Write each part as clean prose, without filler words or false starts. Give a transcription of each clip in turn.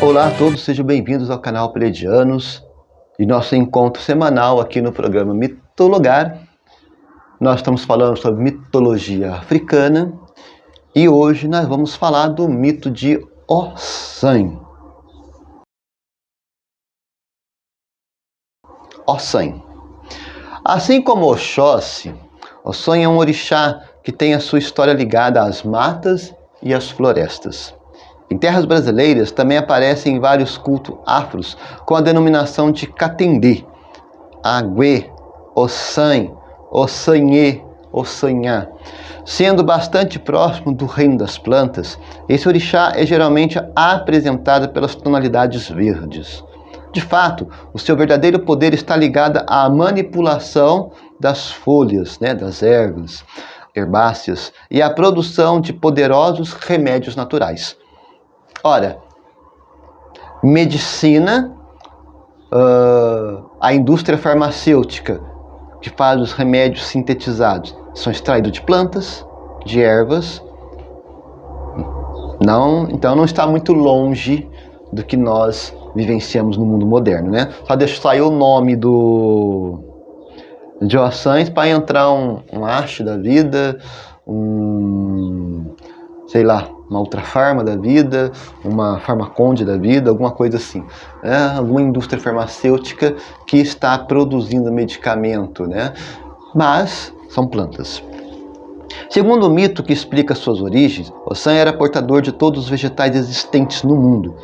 Olá a todos, sejam bem-vindos ao canal Pleiadianos e nosso encontro semanal aqui no programa Mitologar. Nós estamos falando sobre mitologia africana e hoje nós vamos falar do mito de Ossan. Ossan. Assim como Oxóssi, Ossan é um orixá que tem a sua história ligada às matas e às florestas. Em terras brasileiras também aparecem vários cultos afros com a denominação de Catendê, Agüe, Ossan, Ossanhê, Ossanhá. Sendo bastante próximo do reino das plantas, esse orixá é geralmente apresentado pelas tonalidades verdes. De fato, o seu verdadeiro poder está ligado à manipulação das folhas, das ervas herbáceas e à produção de poderosos remédios naturais. Ora, medicina, a indústria farmacêutica que faz os remédios sintetizados são extraídos de plantas, de ervas. Então não está muito longe do que nós vivenciamos no mundo moderno, né? Só deixa sair o nome de Ossan para entrar um Ash da vida, uma Ultrafarma da vida, uma Farmaconde da vida, alguma coisa assim. Alguma indústria farmacêutica que está produzindo medicamento, Mas são plantas. Segundo o mito que explica suas origens, Ossan era portador de todos os vegetais existentes no mundo.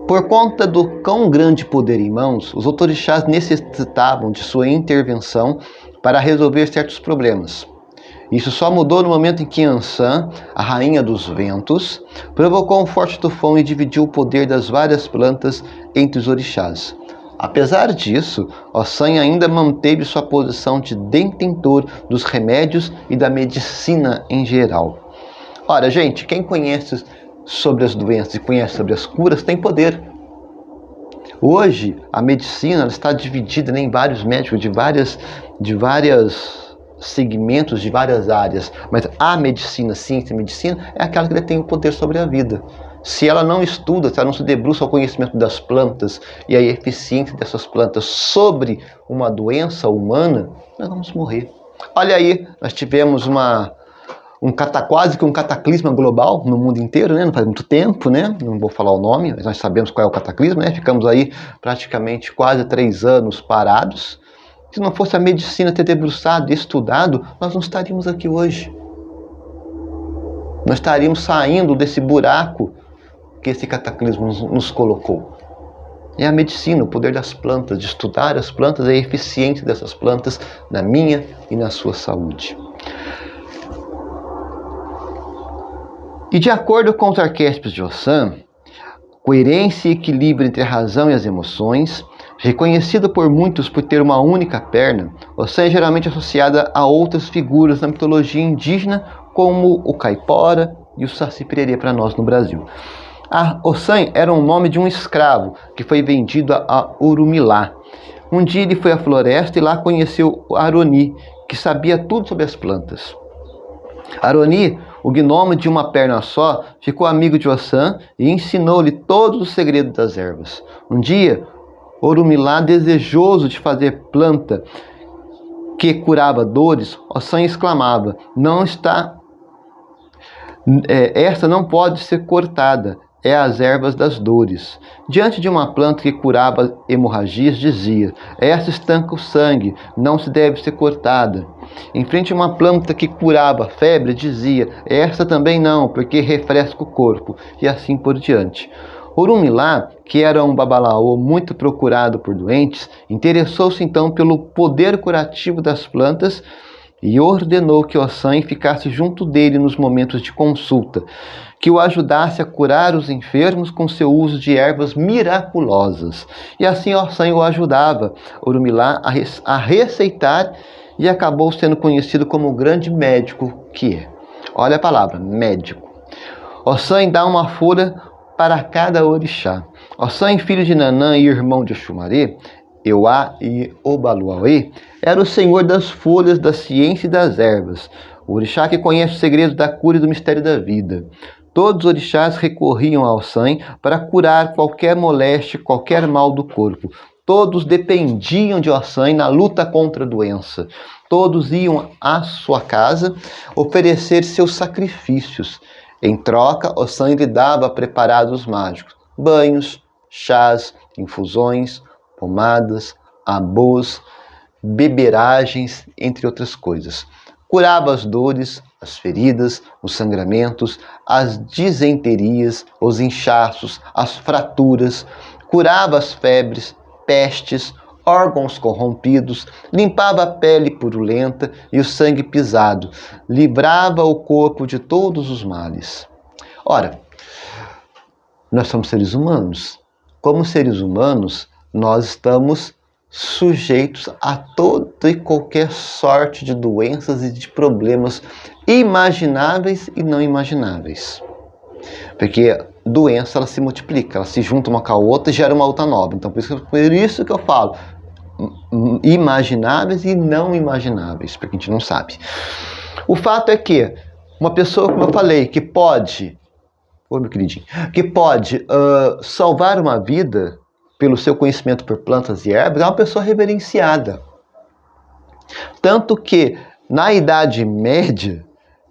Por conta do quão grande poder em mãos, os orixás necessitavam de sua intervenção para resolver certos problemas. Isso só mudou no momento em que Ansan, a rainha dos ventos, provocou um forte tufão e dividiu o poder das várias plantas entre os orixás. Apesar disso, Ossan ainda manteve sua posição de detentor dos remédios e da medicina em geral. Ora, gente, quem conhece sobre as doenças e conhece sobre as curas tem poder. Hoje, a medicina está dividida em vários médicos de vários segmentos, de várias áreas, mas a medicina, ciência e medicina é aquela que detém o poder sobre a vida. Se ela não estuda, se ela não se debruça ao conhecimento das plantas e a eficiência dessas plantas sobre uma doença humana, nós vamos morrer. Olha aí, nós tivemos quase que um cataclisma global no mundo inteiro, não faz muito tempo, não vou falar o nome, mas nós sabemos qual é o cataclisma, ficamos aí praticamente quase 3 anos parados. Se não fosse a medicina ter debruçado e estudado, nós não estaríamos aqui hoje. Nós estaríamos saindo desse buraco que esse cataclismo nos colocou. É a medicina, o poder das plantas, de estudar as plantas e a eficiência dessas plantas na minha e na sua saúde. E de acordo com os arquétipos de Ossan, coerência e equilíbrio entre a razão e as emoções, reconhecido por muitos por ter uma única perna, Ossan é geralmente associada a outras figuras da mitologia indígena, como o caipora e o Saci Pererê para nós no Brasil. Ossan era o nome de um escravo que foi vendido a Orumilá. Um dia ele foi à floresta e lá conheceu Aroni, que sabia tudo sobre as plantas. Aroni, o gnomo de uma perna só, ficou amigo de Ossan e ensinou-lhe todos os segredos das ervas. Um dia, Orumilá, desejoso de fazer planta que curava dores, Ossan exclamava: esta não pode ser cortada, é as ervas das dores. Diante de uma planta que curava hemorragias, dizia: esta estanca o sangue, não se deve ser cortada. Em frente a uma planta que curava febre, dizia: esta também não, porque refresca o corpo, e assim por diante. Orumilá, que era um babalaô muito procurado por doentes, interessou-se então pelo poder curativo das plantas e ordenou que Ossan ficasse junto dele nos momentos de consulta, que o ajudasse a curar os enfermos com seu uso de ervas miraculosas. E assim Ossan o ajudava, Orumilá, a receitar, e acabou sendo conhecido como o grande médico que é. Olha a palavra, médico. Ossan dá uma folha para cada orixá. Ossan, filho de Nanã e irmão de Oxumaré, Euá e Obaluauê, era o senhor das folhas, da ciência e das ervas, o orixá que conhece os segredos da cura e do mistério da vida. Todos os orixás recorriam ao Ossan para curar qualquer moléstia, qualquer mal do corpo. Todos dependiam de Ossan na luta contra a doença. Todos iam à sua casa oferecer seus sacrifícios. Em troca, Ossan lhe dava preparados mágicos, banhos, chás, infusões, pomadas, abôs, beberagens, entre outras coisas. Curava as dores, as feridas, os sangramentos, as disenterias, os inchaços, as fraturas, curava as febres, pestes, órgãos corrompidos, limpava a pele purulenta e o sangue pisado, livrava o corpo de todos os males. Ora, nós somos seres humanos. Como seres humanos, nós estamos sujeitos a toda e qualquer sorte de doenças e de problemas imagináveis e não imagináveis. Porque doença, ela se multiplica, ela se junta uma com a outra e gera uma outra nova. Então, por isso que eu falo, imagináveis e não imagináveis, porque a gente não sabe. O fato é que uma pessoa, como eu falei, que pode, meu queridinho, que pode salvar uma vida pelo seu conhecimento por plantas e ervas, é uma pessoa reverenciada. Tanto que, na Idade Média,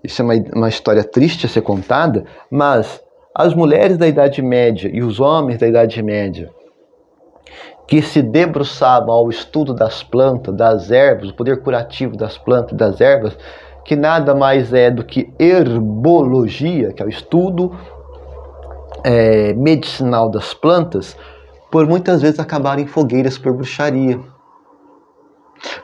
isso é uma história triste a ser contada, mas as mulheres da Idade Média e os homens da Idade Média que se debruçavam ao estudo das plantas, das ervas, o poder curativo das plantas e das ervas, que nada mais é do que herbologia, que é o estudo medicinal das plantas, por muitas vezes acabaram em fogueiras por bruxaria.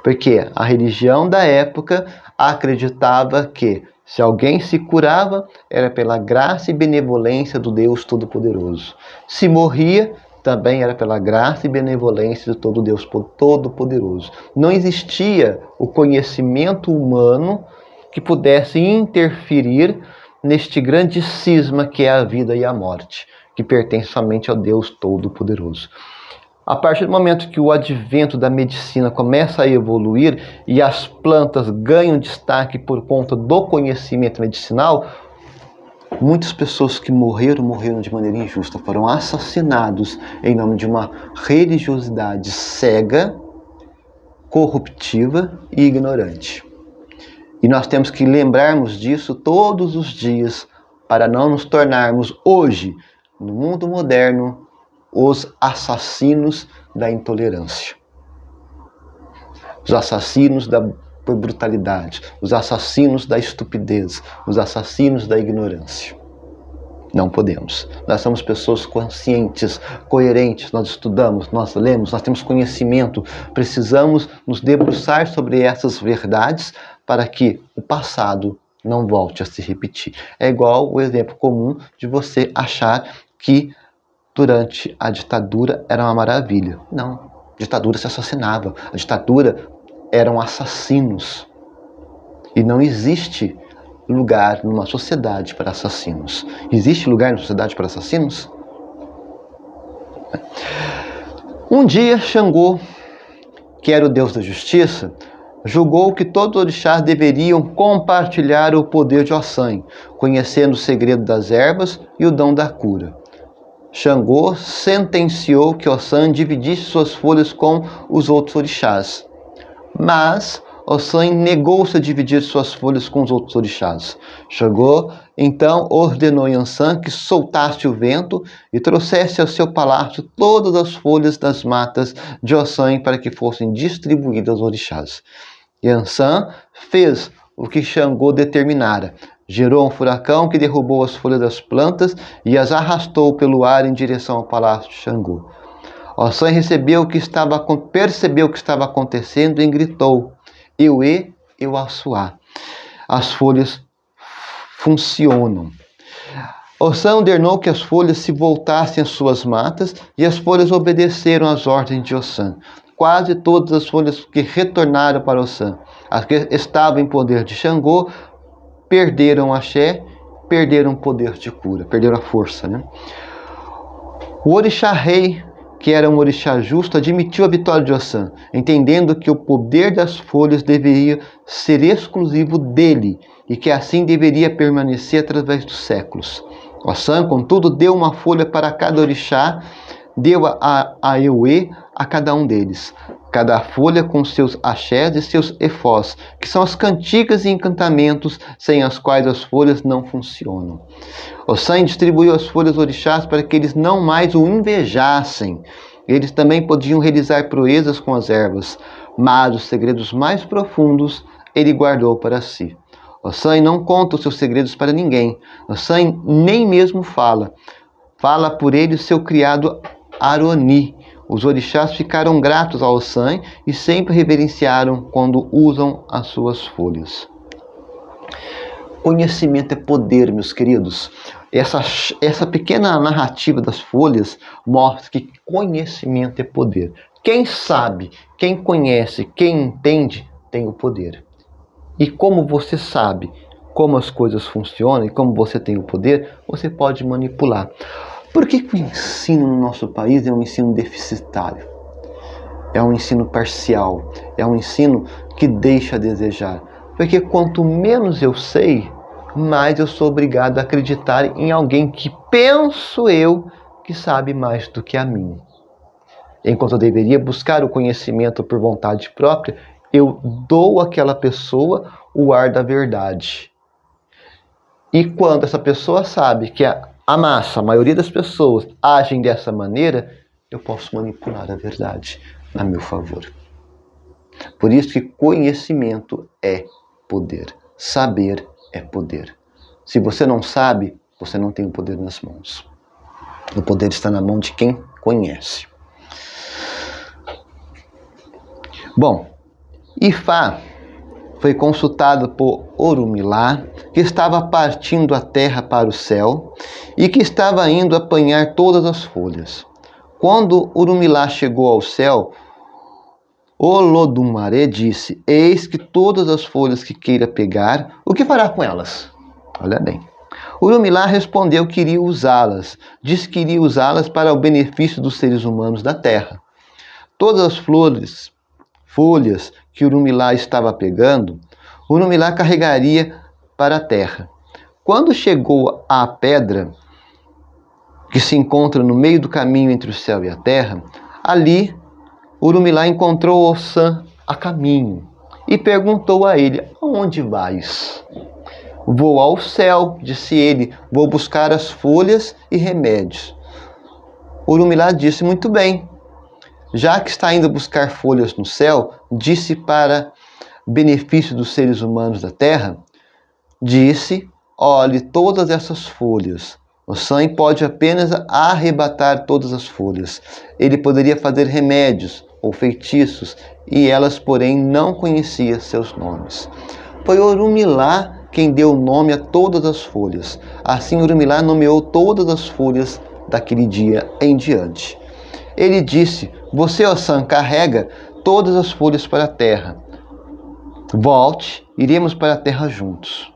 Porque a religião da época acreditava que se alguém se curava, era pela graça e benevolência do Deus Todo-Poderoso. Se morria, também era pela graça e benevolência de todo Deus Todo-Poderoso. Não existia o conhecimento humano que pudesse interferir neste grande cisma que é a vida e a morte, que pertence somente ao Deus Todo-Poderoso. A partir do momento que o advento da medicina começa a evoluir e as plantas ganham destaque por conta do conhecimento medicinal, muitas pessoas que morreram de maneira injusta, foram assassinados em nome de uma religiosidade cega, corruptiva e ignorante. E nós temos que lembrarmos disso todos os dias para não nos tornarmos hoje, no mundo moderno, os assassinos da intolerância. Os assassinos por brutalidade, os assassinos da estupidez, os assassinos da ignorância. Não podemos. Nós somos pessoas conscientes, coerentes, nós estudamos, nós lemos, nós temos conhecimento. Precisamos nos debruçar sobre essas verdades para que o passado não volte a se repetir. É igual o exemplo comum de você achar que durante a ditadura era uma maravilha. Não, a ditadura se assassinava, a ditadura eram assassinos. E não existe lugar numa sociedade para assassinos. Existe lugar na sociedade para assassinos? Um dia, Xangô, que era o deus da justiça, julgou que todos os orixás deveriam compartilhar o poder de Ossan, conhecendo o segredo das ervas e o dom da cura. Xangô sentenciou que Ossan dividisse suas folhas com os outros orixás. Mas Ossan negou-se a dividir suas folhas com os outros orixás. Xangô, então, ordenou a Yansan que soltasse o vento e trouxesse ao seu palácio todas as folhas das matas de Ossan para que fossem distribuídas aos orixás. Yansan fez o que Xangô determinara. Gerou um furacão que derrubou as folhas das plantas e as arrastou pelo ar em direção ao palácio de Xangô. Ossan percebeu o que estava acontecendo e gritou: Euê, Euaçuá. As folhas funcionam. Ossan ordenou que as folhas se voltassem às suas matas e as folhas obedeceram às ordens de Ossan. Quase todas as folhas que retornaram para Ossan, as que estavam em poder de Xangô, perderam axé, perderam o poder de cura, perderam a força, né? O orixá rei, que era um orixá justo, admitiu a vitória de Ossan, entendendo que o poder das folhas deveria ser exclusivo dele e que assim deveria permanecer através dos séculos. Ossan, contudo, deu uma folha para cada orixá, deu a Euê a cada um deles, cada folha com seus axés e seus efós, que são as cantigas e encantamentos sem as quais as folhas não funcionam. Ossan distribuiu as folhas orixás para que eles não mais o invejassem. Eles também podiam realizar proezas com as ervas, mas os segredos mais profundos ele guardou para si. Ossan não conta os seus segredos para ninguém. Ossan nem mesmo fala. Fala por ele o seu criado Aroni. Os orixás ficaram gratos a Ossan e sempre reverenciaram quando usam as suas folhas. Conhecimento é poder, meus queridos. Essa pequena narrativa das folhas mostra que conhecimento é poder. Quem sabe, quem conhece, quem entende, tem o poder. E como você sabe como as coisas funcionam e como você tem o poder, você pode manipular. Por que o ensino no nosso país é um ensino deficitário? É um ensino parcial, é um ensino que deixa a desejar. Porque quanto menos eu sei, mais eu sou obrigado a acreditar em alguém que penso eu que sabe mais do que a mim. Enquanto eu deveria buscar o conhecimento por vontade própria, eu dou àquela pessoa o ar da verdade. E quando essa pessoa sabe que a massa, a maioria das pessoas, agem dessa maneira, eu posso manipular a verdade a meu favor. Por isso que conhecimento é poder. Saber é poder. Se você não sabe, você não tem o poder nas mãos. O poder está na mão de quem conhece. Bom, Ifá foi consultado por Orumilá, que estava partindo a terra para o céu e que estava indo apanhar todas as folhas. Quando Orumilá chegou ao céu, Olodumare disse: eis que todas as folhas que queira pegar, o que fará com elas? Olha bem. Orumilá respondeu que iria usá-las. Disse que iria usá-las para o benefício dos seres humanos da terra. Todas as folhas que Orumilá estava pegando, Orumilá carregaria para a terra. Quando chegou à pedra que se encontra no meio do caminho entre o céu e a terra, ali Orumilá encontrou Ossan a caminho e perguntou a ele: aonde vais? Vou ao céu, disse ele, vou buscar as folhas e remédios. Orumilá disse: muito bem, já que está indo buscar folhas no céu, disse para benefício dos seres humanos da terra, disse: olhe todas essas folhas. Ossan pode apenas arrebatar todas as folhas. Ele poderia fazer remédios ou feitiços, e elas, porém, não conhecia seus nomes. Foi Orumilá quem deu nome a todas as folhas. Assim, Orumilá nomeou todas as folhas daquele dia em diante. Ele disse: você, Ossan, carrega todas as folhas para a terra. Volte, iremos para a terra juntos.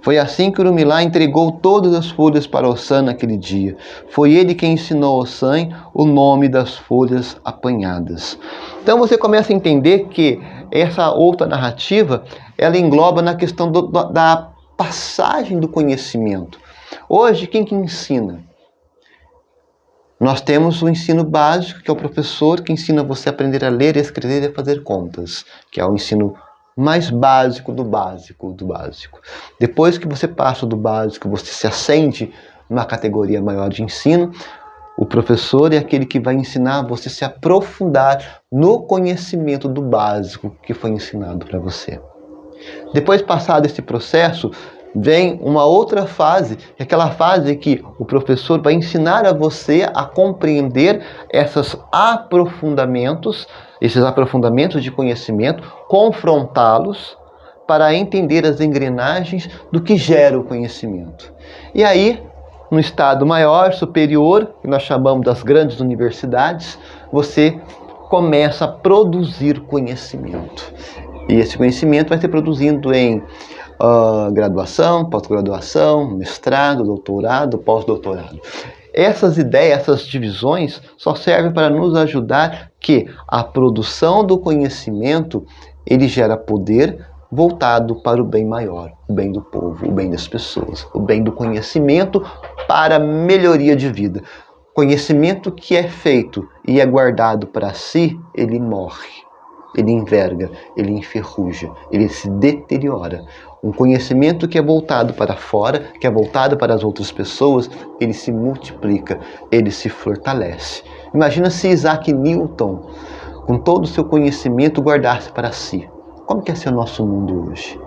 Foi assim que Orumilá entregou todas as folhas para Ossan naquele dia. Foi ele quem ensinou a Ossan o nome das folhas apanhadas. Então você começa a entender que essa outra narrativa, ela engloba na questão da passagem do conhecimento. Hoje, quem que ensina? Nós temos o ensino básico, que é o professor que ensina você a aprender a ler, a escrever e a fazer contas, que é o ensino mais básico do básico do básico. Depois que você passa do básico, você se ascende numa categoria maior de ensino, o professor é aquele que vai ensinar você a se aprofundar no conhecimento do básico que foi ensinado para você. Depois passado esse processo, vem uma outra fase, que é aquela fase que o professor vai ensinar a você a compreender esses aprofundamentos de conhecimento, confrontá-los para entender as engrenagens do que gera o conhecimento. E aí, no estado maior, superior, que nós chamamos das grandes universidades, você começa a produzir conhecimento. E esse conhecimento vai ser produzido em graduação, pós-graduação, mestrado, doutorado, pós-doutorado. Essas ideias, essas divisões só servem para nos ajudar que a produção do conhecimento, ele gera poder, voltado para o bem maior, o bem do povo, o bem das pessoas, o bem do conhecimento para a melhoria de vida. Conhecimento que é feito e é guardado para si, ele morre, ele enverga, ele enferruja, ele se deteriora. Um conhecimento que é voltado para fora, que é voltado para as outras pessoas, ele se multiplica, ele se fortalece. Imagina se Isaac Newton, com todo o seu conhecimento, guardasse para si. Como que é ser o nosso mundo hoje?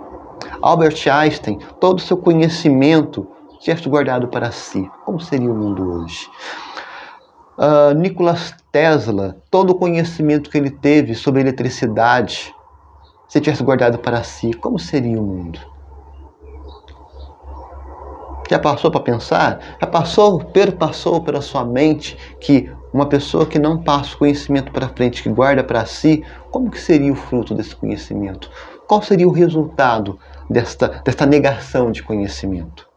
Albert Einstein, todo o seu conhecimento tivesse guardado para si. Como seria o mundo hoje? Nikola Tesla, todo o conhecimento que ele teve sobre eletricidade, se tivesse guardado para si, como seria o mundo? Já passou para pensar? Já perpassou pela sua mente que uma pessoa que não passa o conhecimento para frente, que guarda para si, como que seria o fruto desse conhecimento? Qual seria o resultado desta negação de conhecimento?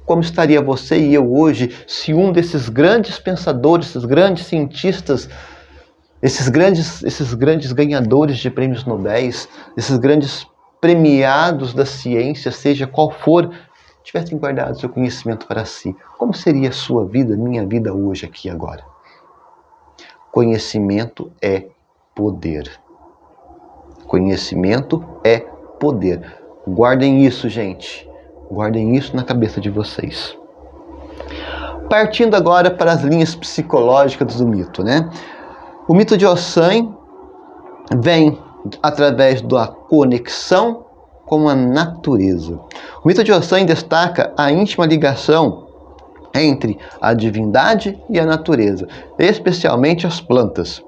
Como estaria você e eu hoje se um desses grandes pensadores, esses grandes cientistas, esses grandes ganhadores de prêmios Nobel, esses grandes premiados da ciência, seja qual for, tivessem guardado seu conhecimento para si? Como seria a sua vida, minha vida hoje, aqui e agora? Conhecimento é poder. Conhecimento é poder. Guardem isso, gente. Guardem isso na cabeça de vocês. Partindo agora para as linhas psicológicas do mito, né? O mito de Ossan vem através da conexão com a natureza. O mito de Ossan destaca a íntima ligação entre a divindade e a natureza, especialmente as plantas.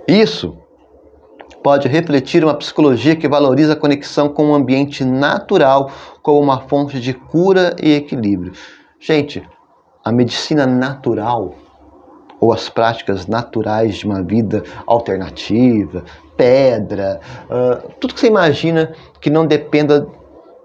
Isso pode refletir uma psicologia que valoriza a conexão com o ambiente natural como uma fonte de cura e equilíbrio. Gente, a medicina natural ou as práticas naturais de uma vida alternativa, pedra, tudo que você imagina que não dependa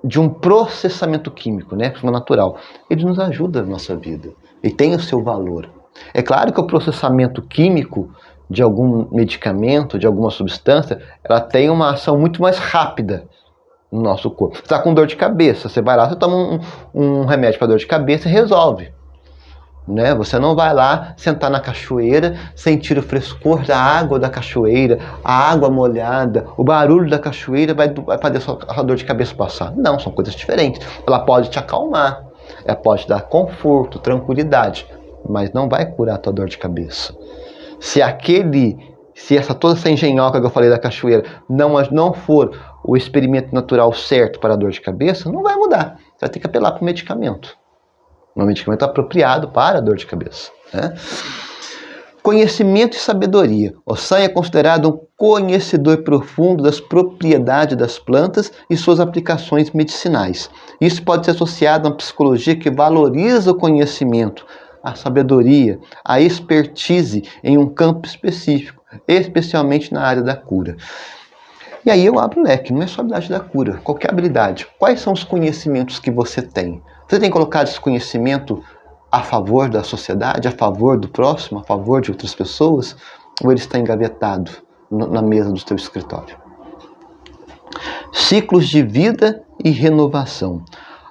de um processamento químico, né, que é natural, ele nos ajuda na nossa vida e tem o seu valor. É claro que o processamento químico de algum medicamento, de alguma substância, ela tem uma ação muito mais rápida no nosso corpo. Você está com dor de cabeça, você vai lá, você toma um remédio para dor de cabeça e resolve. Né? Você não vai lá sentar na cachoeira, sentir o frescor da água da cachoeira, a água molhada, o barulho da cachoeira vai fazer a sua dor de cabeça passar. Não, são coisas diferentes. Ela pode te acalmar, ela pode dar conforto, tranquilidade, mas não vai curar a tua dor de cabeça. Se toda essa engenhoca que eu falei da cachoeira não for o experimento natural certo para a dor de cabeça, não vai mudar. Você vai ter que apelar para o medicamento. Um medicamento apropriado para a dor de cabeça. Né? Conhecimento e sabedoria. Ossan é considerado um conhecedor profundo das propriedades das plantas e suas aplicações medicinais. Isso pode ser associado a uma psicologia que valoriza o conhecimento, a sabedoria, a expertise em um campo específico, especialmente na área da cura. E aí eu abro o leque, não é só a habilidade da cura, qualquer habilidade. Quais são os conhecimentos que você tem? Você tem colocado esse conhecimento a favor da sociedade, a favor do próximo, a favor de outras pessoas? Ou ele está engavetado na mesa do seu escritório? Ciclos de vida e renovação.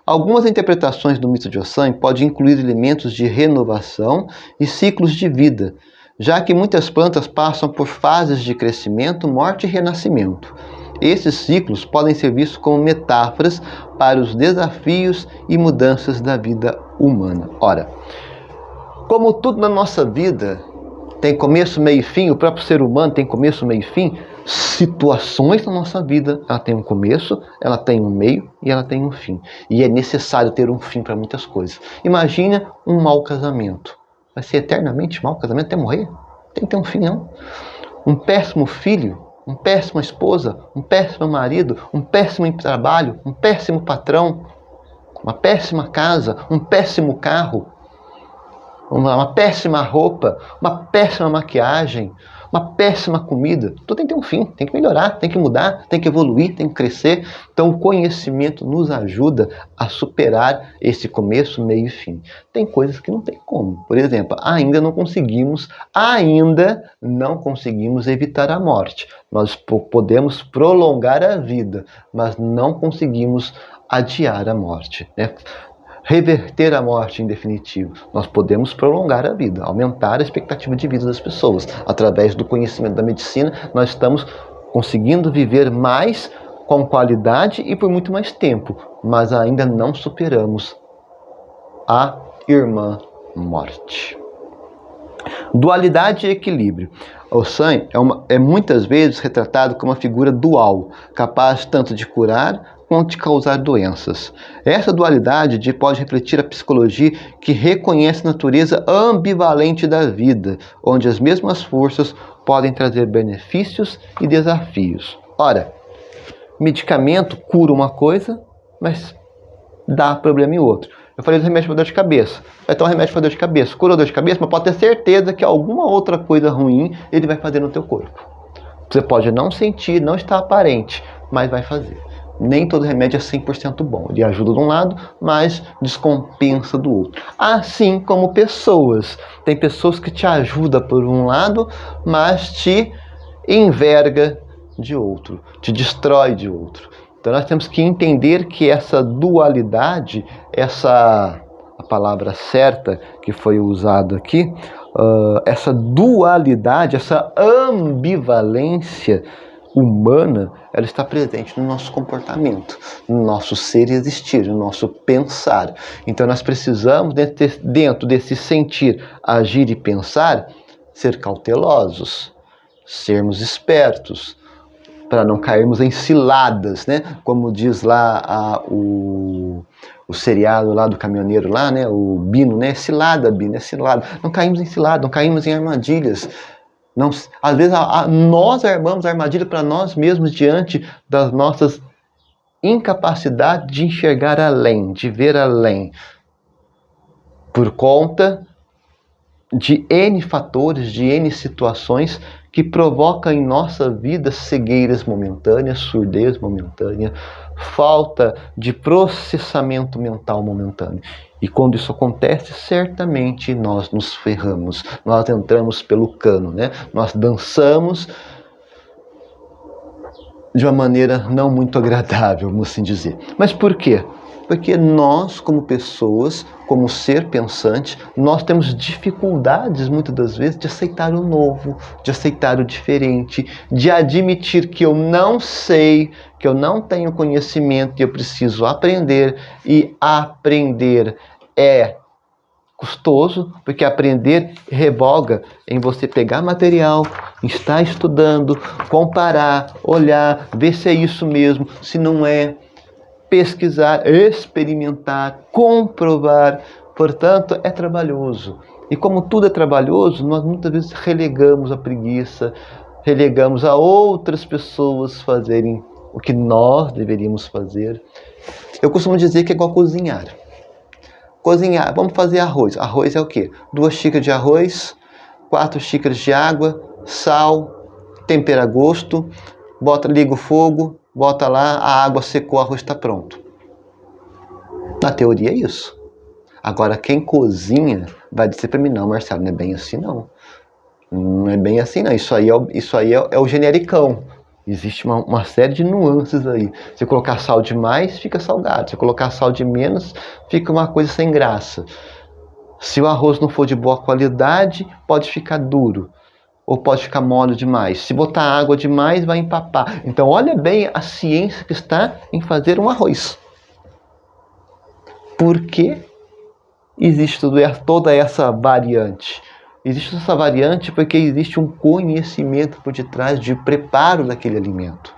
Algumas interpretações do mito de Ossan podem incluir elementos de renovação e ciclos de vida, já que muitas plantas passam por fases de crescimento, morte e renascimento. Esses ciclos podem ser vistos como metáforas para os desafios e mudanças da vida humana. Ora, como tudo na nossa vida tem começo, meio e fim, o próprio ser humano tem começo, meio e fim, situações na nossa vida, ela tem um começo, ela tem um meio e ela tem um fim. E é necessário ter um fim para muitas coisas. Imagina um mau casamento. Vai ser eternamente mau casamento até morrer? Tem que ter um fim, não. Um péssimo filho, uma péssima esposa, um péssimo marido, um péssimo trabalho, um péssimo patrão, uma péssima casa, um péssimo carro, uma péssima roupa, uma péssima maquiagem, uma péssima comida, tudo tem que ter um fim, tem que melhorar, tem que mudar, tem que evoluir, tem que crescer. Então o conhecimento nos ajuda a superar esse começo, meio e fim. Tem coisas que não tem como. Por exemplo, ainda não conseguimos evitar a morte. Nós podemos prolongar a vida, mas não conseguimos adiar a morte, né? Reverter a morte em definitivo. Nós podemos prolongar a vida, aumentar a expectativa de vida das pessoas. Através do conhecimento da medicina, nós estamos conseguindo viver mais com qualidade e por muito mais tempo, mas ainda não superamos a irmã morte. Dualidade e equilíbrio. O San é muitas vezes retratado como uma figura dual, capaz tanto de curar quanto de causar doenças. Essa dualidade pode refletir a psicologia que reconhece a natureza ambivalente da vida, onde as mesmas forças podem trazer benefícios e desafios. Ora, medicamento cura uma coisa, mas dá problema em outra. Eu falei do remédio para dor de cabeça. Vai ter um remédio para dor de cabeça. Curou dor de cabeça, mas pode ter certeza que alguma outra coisa ruim ele vai fazer no teu corpo. Você pode não sentir, não estar aparente, mas vai fazer. Nem todo remédio é 100% bom. Ele ajuda de um lado, mas descompensa do outro. Assim como pessoas. Tem pessoas que te ajudam por um lado, mas te enverga de outro, te destrói de outro. Então nós temos que entender que essa dualidade, a palavra certa que foi usada aqui, essa dualidade, essa ambivalência humana, ela está presente no nosso comportamento, no nosso ser e existir, no nosso pensar. Então nós precisamos, dentro desse sentir, agir e pensar, ser cautelosos, sermos espertos, para não cairmos em ciladas, né? Como diz lá o seriado lá do caminhoneiro lá, né? O Bino, né? Cilada, Bino, é cilada. Não caímos em cilada, não caímos em armadilhas. Não, às vezes nós armamos armadilha para nós mesmos diante das nossas incapacidades de enxergar além, de ver além, por conta de N fatores, de N situações que provocam em nossa vida cegueiras momentâneas, surdez momentânea, falta de processamento mental momentâneo. E quando isso acontece, certamente nós nos ferramos, nós entramos pelo cano, né? Nós dançamos de uma maneira não muito agradável, vamos assim dizer. Mas por quê? Porque nós, como pessoas, como ser pensante, nós temos dificuldades, muitas das vezes, de aceitar o novo, de aceitar o diferente, de admitir que eu não sei, que eu não tenho conhecimento e eu preciso aprender. E aprender é custoso, porque aprender revoga em você pegar material, estar estudando, comparar, olhar, ver se é isso mesmo, se não é, pesquisar, experimentar, comprovar. Portanto, é trabalhoso. E como tudo é trabalhoso, nós muitas vezes relegamos a preguiça, relegamos a outras pessoas fazerem o que nós deveríamos fazer. Eu costumo dizer que é igual cozinhar. Cozinhar, vamos fazer arroz. Arroz é o quê? 2 xícaras de arroz, 4 xícaras de água, sal, tempera a gosto, liga o fogo, bota lá, a água secou, o arroz está pronto. Na teoria é isso. Agora, quem cozinha vai dizer para mim, não, Marcelo, não é bem assim não. Não é bem assim não, isso aí é o genericão. Existe uma série de nuances aí. Se colocar sal demais, fica salgado. Se colocar sal de menos, fica uma coisa sem graça. Se o arroz não for de boa qualidade, pode ficar duro. Ou pode ficar mole demais. Se botar água demais, vai empapar. Então, olha bem a ciência que está em fazer um arroz. Por que existe toda essa variante? Existe essa variante porque existe um conhecimento por detrás de preparo daquele alimento.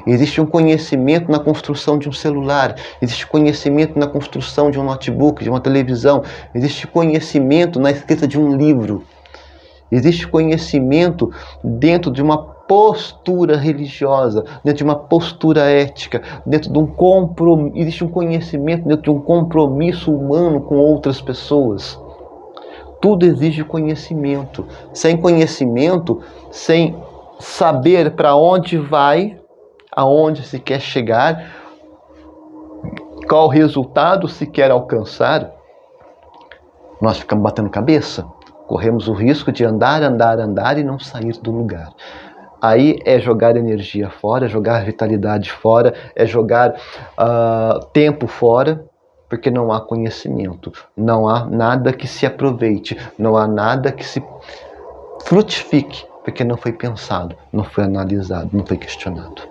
Existe um conhecimento na construção de um celular, existe conhecimento na construção de um notebook, de uma televisão, existe conhecimento na escrita de um livro. Existe conhecimento dentro de uma postura religiosa, dentro de uma postura ética, dentro de um existe um conhecimento dentro de um compromisso humano com outras pessoas. Tudo exige conhecimento. Sem conhecimento, sem saber para onde vai, aonde se quer chegar, qual resultado se quer alcançar, nós ficamos batendo cabeça. Corremos o risco de andar e não sair do lugar. Aí é jogar energia fora, é jogar vitalidade fora, é jogar tempo fora, porque não há conhecimento, não há nada que se aproveite, não há nada que se frutifique, porque não foi pensado, não foi analisado, não foi questionado.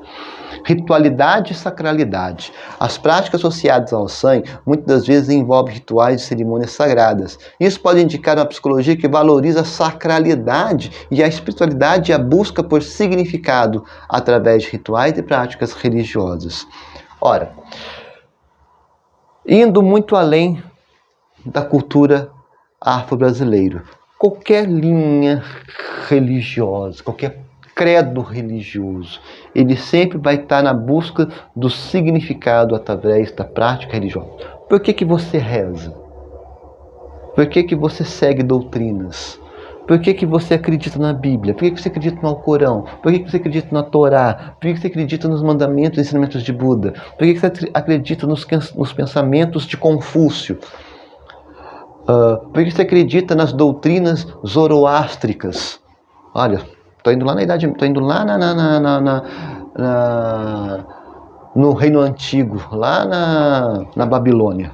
Ritualidade e sacralidade. As práticas associadas ao sangue muitas das vezes envolvem rituais e cerimônias sagradas. Isso pode indicar uma psicologia que valoriza a sacralidade e a espiritualidade e a busca por significado através de rituais e práticas religiosas. Ora, indo muito além da cultura afro-brasileira, qualquer linha religiosa, qualquer credo religioso, ele sempre vai estar na busca do significado através da prática religiosa. Por que você reza? Por que você segue doutrinas? Por que você acredita na Bíblia? Por que você acredita no Alcorão? Por que você acredita na Torá? Por que você acredita nos mandamentos e ensinamentos de Buda? Por que você acredita nos pensamentos de Confúcio? Por que você acredita nas doutrinas zoroástricas? Olha, estou indo lá no Reino Antigo, lá na Babilônia.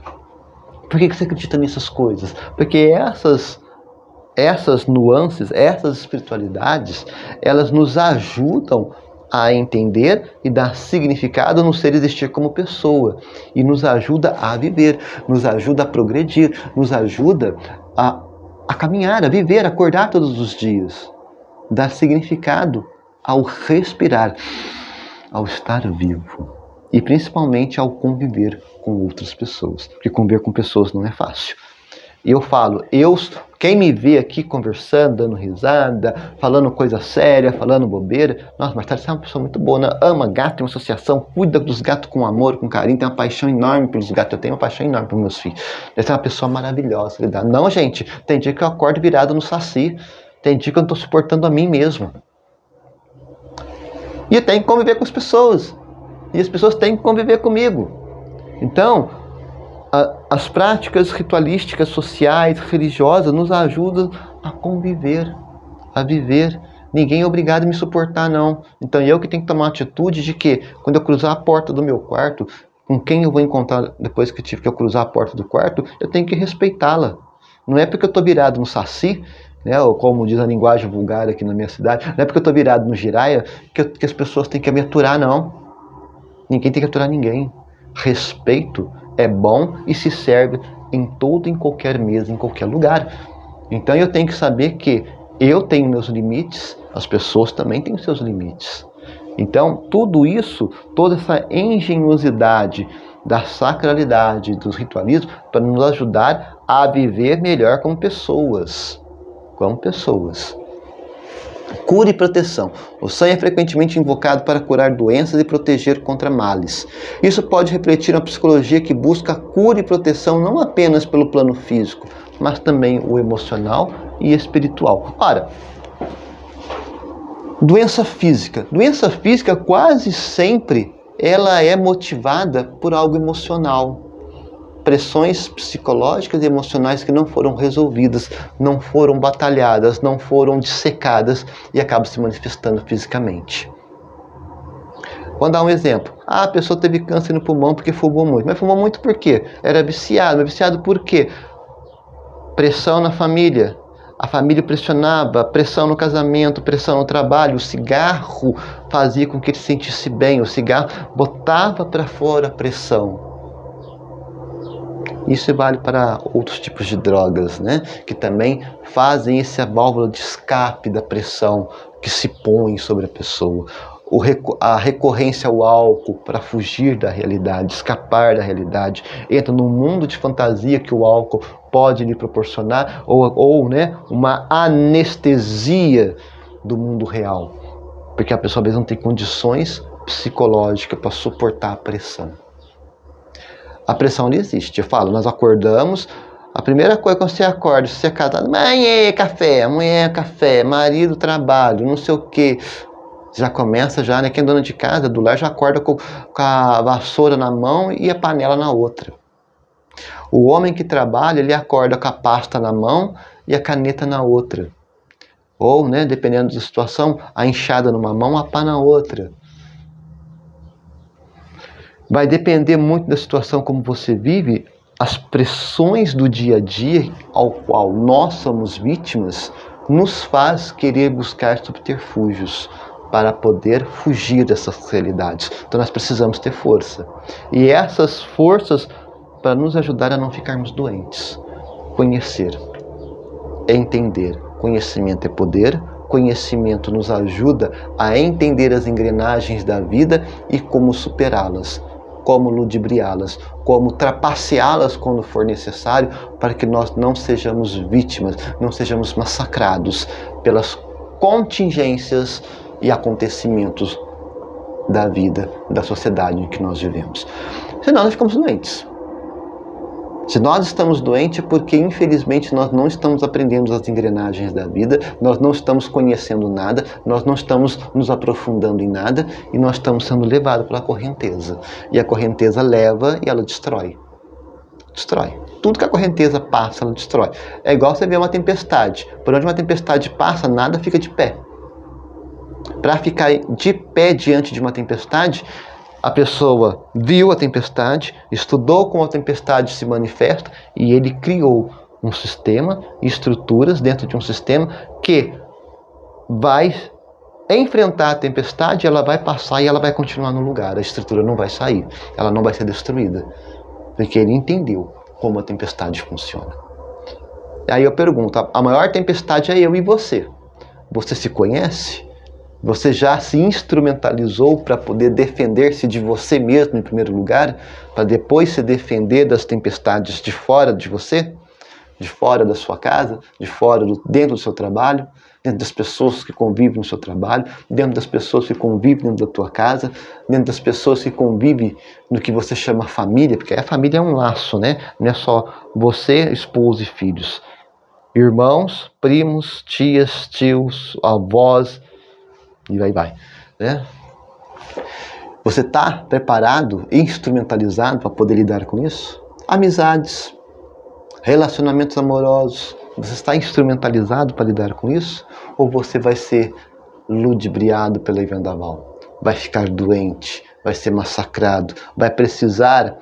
Por que você acredita nessas coisas? Porque essas nuances, essas espiritualidades, elas nos ajudam a entender e dar significado no ser existir como pessoa. E nos ajuda a viver, nos ajuda a progredir, nos ajuda a caminhar, a viver, a acordar todos os dias. Dar significado ao respirar, ao estar vivo. E principalmente ao conviver com outras pessoas. Porque conviver com pessoas não é fácil. E eu falo, quem me vê aqui conversando, dando risada, falando coisa séria, falando bobeira, nossa, Marcelo, você é uma pessoa muito boa, né? Ama gato, tem uma associação, cuida dos gatos com amor, com carinho, tem uma paixão enorme pelos gatos, eu tenho uma paixão enorme pelos meus filhos. Você é uma pessoa maravilhosa. Não, gente, tem dia que eu acordo virado no saci, tem dia que eu não estou suportando a mim mesmo. E eu tenho que conviver com as pessoas, e as pessoas têm que conviver comigo. Então, as práticas ritualísticas, sociais, religiosas nos ajudam a conviver, a viver. Ninguém é obrigado a me suportar, não. Então eu que tenho que tomar uma atitude de que, quando eu cruzar a porta do meu quarto, com quem eu vou encontrar depois que eu cruzar a porta do quarto, eu tenho que respeitá-la. Não é porque eu estou virado no saci, né, ou como diz a linguagem vulgar aqui na minha cidade, não é porque eu estou virado no giraia que as pessoas têm que me aturar, não. Ninguém tem que aturar ninguém. Respeito é bom e se serve em qualquer mesa, em qualquer lugar. Então eu tenho que saber que eu tenho meus limites, as pessoas também têm seus limites. Então tudo isso, toda essa engenhosidade da sacralidade, dos ritualismos, para nos ajudar a viver melhor como pessoas. Como pessoas. Cura e proteção. O sangue é frequentemente invocado para curar doenças e proteger contra males. Isso pode refletir uma psicologia que busca cura e proteção não apenas pelo plano físico, mas também o emocional e espiritual. Ora, doença física. Doença física quase sempre ela é motivada por algo emocional. Pressões psicológicas e emocionais que não foram resolvidas, não foram batalhadas, não foram dissecadas e acabam se manifestando fisicamente. Vou dar um exemplo. A pessoa teve câncer no pulmão porque fumou muito. Mas fumou muito por quê? Era viciado. Mas viciado por quê? Pressão na família. A família pressionava, pressão no casamento, pressão no trabalho. O cigarro fazia com que ele se sentisse bem. O cigarro botava para fora a pressão. Isso vale para outros tipos de drogas, né? Que também fazem essa válvula de escape da pressão que se põe sobre a pessoa. A recorrência ao álcool para fugir da realidade, escapar da realidade. Entra num mundo de fantasia que o álcool pode lhe proporcionar, ou né, uma anestesia do mundo real. Porque a pessoa às vezes não tem condições psicológicas para suportar a pressão. A pressão não existe. Eu falo, nós acordamos, A primeira coisa quando você acorda, se você é casado, mãe, café, amanhã café, marido, trabalho, não sei o quê. Já começa já, né? Quem é dona de casa, do lar, já acorda com a vassoura na mão e a panela na outra. O homem que trabalha, ele acorda com a pasta na mão e a caneta na outra. Ou, né, dependendo da situação, a enxada numa mão, a pá na outra. Vai depender muito da situação como você vive, as pressões do dia a dia ao qual nós somos vítimas nos faz querer buscar subterfúgios para poder fugir dessas realidades. Então nós precisamos ter força. E essas forças para nos ajudar a não ficarmos doentes. Conhecer, entender. Conhecimento é poder. Conhecimento nos ajuda a entender as engrenagens da vida e como superá-las, como ludibriá-las, como trapaceá-las quando for necessário, para que nós não sejamos vítimas, não sejamos massacrados pelas contingências e acontecimentos da vida, da sociedade em que nós vivemos. Senão nós ficamos doentes. Se nós estamos doentes é porque, infelizmente, nós não estamos aprendendo as engrenagens da vida, nós não estamos conhecendo nada, nós não estamos nos aprofundando em nada e nós estamos sendo levados pela correnteza. E a correnteza leva e ela destrói. Destrói. Tudo que a correnteza passa, ela destrói. É igual você ver uma tempestade. Por onde uma tempestade passa, nada fica de pé. Para ficar de pé diante de uma tempestade, a pessoa viu a tempestade, estudou como a tempestade se manifesta e ele criou um sistema, estruturas dentro de um sistema que vai enfrentar a tempestade, ela vai passar e ela vai continuar no lugar. A estrutura não vai sair, ela não vai ser destruída, porque ele entendeu como a tempestade funciona. Aí eu pergunto, a maior tempestade é eu e você. Você se conhece? Você já se instrumentalizou para poder defender-se de você mesmo em primeiro lugar, para depois se defender das tempestades de fora de você, de fora da sua casa, de fora, dentro do seu trabalho, dentro das pessoas que convivem no seu trabalho, dentro das pessoas que convivem dentro da tua casa, dentro das pessoas que convivem no que você chama família, porque a família é um laço, né? Não é só você, esposa e filhos. Irmãos, primos, tias, tios, avós, e aí vai, né? Você está preparado, instrumentalizado para poder lidar com isso? Amizades, relacionamentos amorosos, você está instrumentalizado para lidar com isso? Ou você vai ser ludibriado pelo vendaval? Vai ficar doente, vai ser massacrado, vai precisar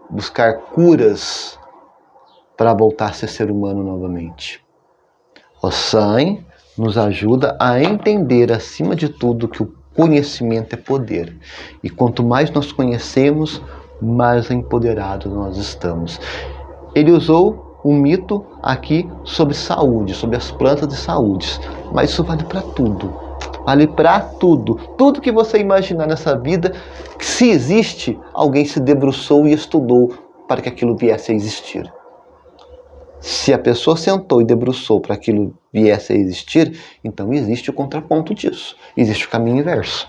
buscar curas para voltar a ser humano novamente. O San nos ajuda a entender, acima de tudo, que o conhecimento é poder. E quanto mais nós conhecemos, mais empoderados nós estamos. Ele usou um mito aqui sobre saúde, sobre as plantas de saúde. Mas isso vale para tudo. Vale para tudo. Tudo que você imaginar nessa vida, se existe, alguém se debruçou e estudou para que aquilo viesse a existir. Se a pessoa sentou e debruçou para aquilo viesse a existir, então existe o contraponto disso. Existe o caminho inverso.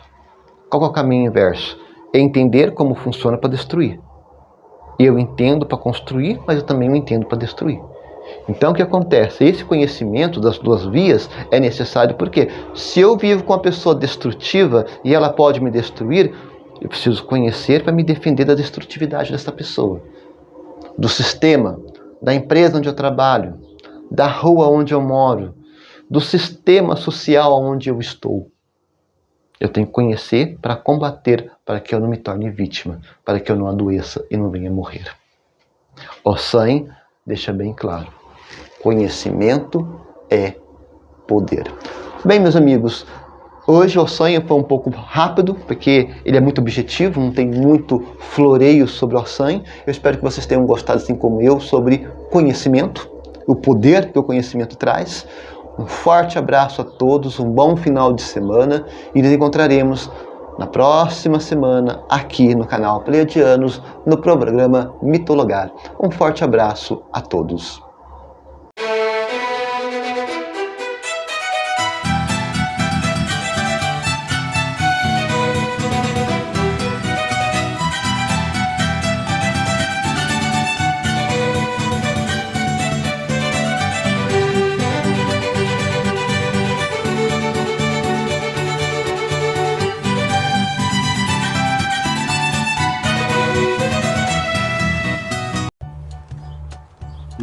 Qual é o caminho inverso? É entender como funciona para destruir. Eu entendo para construir, mas eu também entendo para destruir. Então o que acontece? Esse conhecimento das duas vias é necessário porque se eu vivo com uma pessoa destrutiva e ela pode me destruir, eu preciso conhecer para me defender da destrutividade dessa pessoa. Do sistema, da empresa onde eu trabalho, da rua onde eu moro, do sistema social onde eu estou. Eu tenho que conhecer para combater, para que eu não me torne vítima, para que eu não adoeça e não venha morrer. O San deixa bem claro, conhecimento é poder. Bem, meus amigos, hoje o sonho foi um pouco rápido, porque ele é muito objetivo, não tem muito floreio sobre o sonho. Eu espero que vocês tenham gostado, assim como eu, sobre conhecimento, o poder que o conhecimento traz. Um forte abraço a todos, um bom final de semana e nos encontraremos na próxima semana aqui no canal Pleiadianos, no programa Mitologar. Um forte abraço a todos.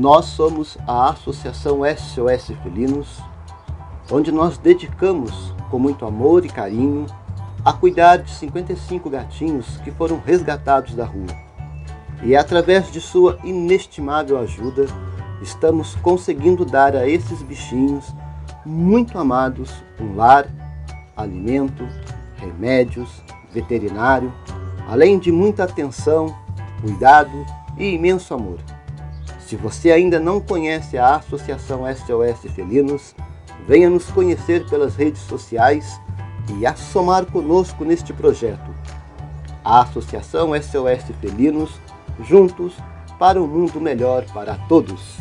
Nós somos a Associação SOS Felinos, onde nós dedicamos com muito amor e carinho a cuidar de 55 gatinhos que foram resgatados da rua. E através de sua inestimável ajuda, estamos conseguindo dar a esses bichinhos muito amados um lar, alimento, remédios, veterinário, além de muita atenção, cuidado e imenso amor. Se você ainda não conhece a Associação SOS Felinos, venha nos conhecer pelas redes sociais e assomar conosco neste projeto. A Associação SOS Felinos, juntos para um mundo melhor para todos.